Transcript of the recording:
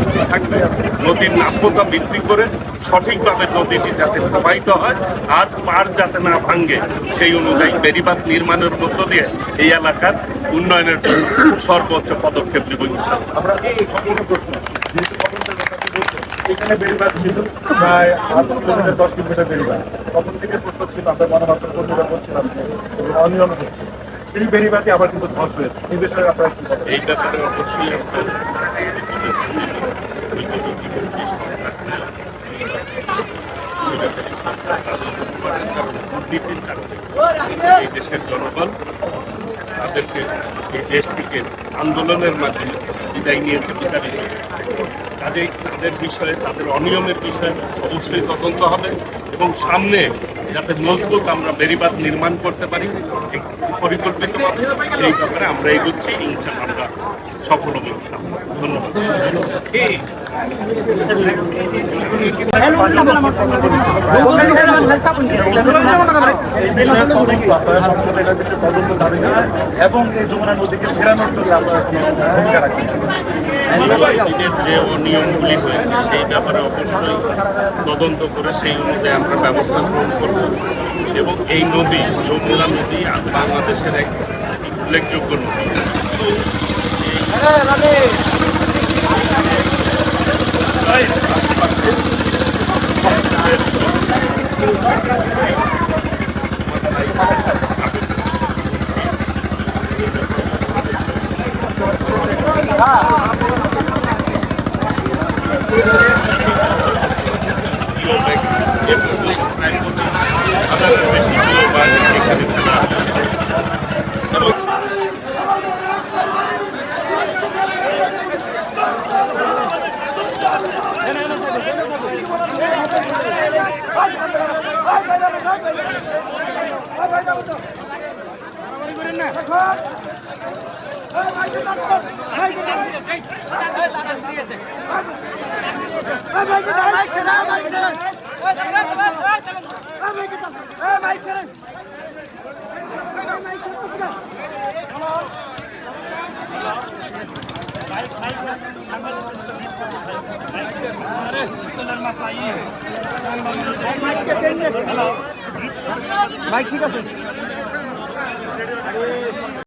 কর্মসূচি থাকবে নদীর নাব্যতা বৃদ্ধি করে সঠিকভাবে নদীটি যাতে প্রবাহিত হয় আর পার যাতে না ভাঙ্গে সেই অনুযায়ী বেড়িবাঁধ নির্মাণের মধ্য দিয়ে এই এলাকার উন্নয়নের জন্য সর্বোচ্চ পদক্ষেপ নেব ইনশাআল্লাহ। আমরা এই প্রশ্ন যেহেতু এখানে বেড়িবাঁধ ছিল প্রায় 8 কিলোমিটার 10 কিলোমিটার বেড়িবাঁধ, তখন থেকে প্রশ্ন ছিল, আমরা গণমাধ্যম কর্মীরা বলছিলাম অনিয়ম হচ্ছে, সেই বেড়িবাঁধে আবার কিন্তু ধস হয়েছে। এই বিষয়ে আপনারা কি বলেন? এই ব্যাপারে অবশ্যই এই দেশের জনগণ তাদেরকে এই দেশ থেকে আন্দোলনের মাধ্যমে বিদায় নিয়েছে বিতাড়িত। কাজেই তাদের বিষয়ে তাদের অনিয়মের বিষয়ে অবশ্যই তদন্ত হবে এবং সামনে যাতে মজবুত আমরা বেড়িবাঁধ নির্মাণ করতে পারি পরিকল্পিতভাবে সেই ব্যাপারে আমরা এগোচ্ছি। ইনশাআল্লাহ আমরা সফল হব। ধন্যবাদ। এবং এই যমুনা নদীকে ফেরানোর জন্য আপনারা ভূমিকা রাখেন? যে অনিয়মগুলি হয়েছে সেই ব্যাপারে অবশ্যই তদন্ত করে সেই অনুযায়ী আমরা ব্যবস্থা গ্রহণ করব এবং এই নদী যমুনা নদী বাংলাদেশের এক উল্লেখযোগ্য নদী। ঠিক আছে।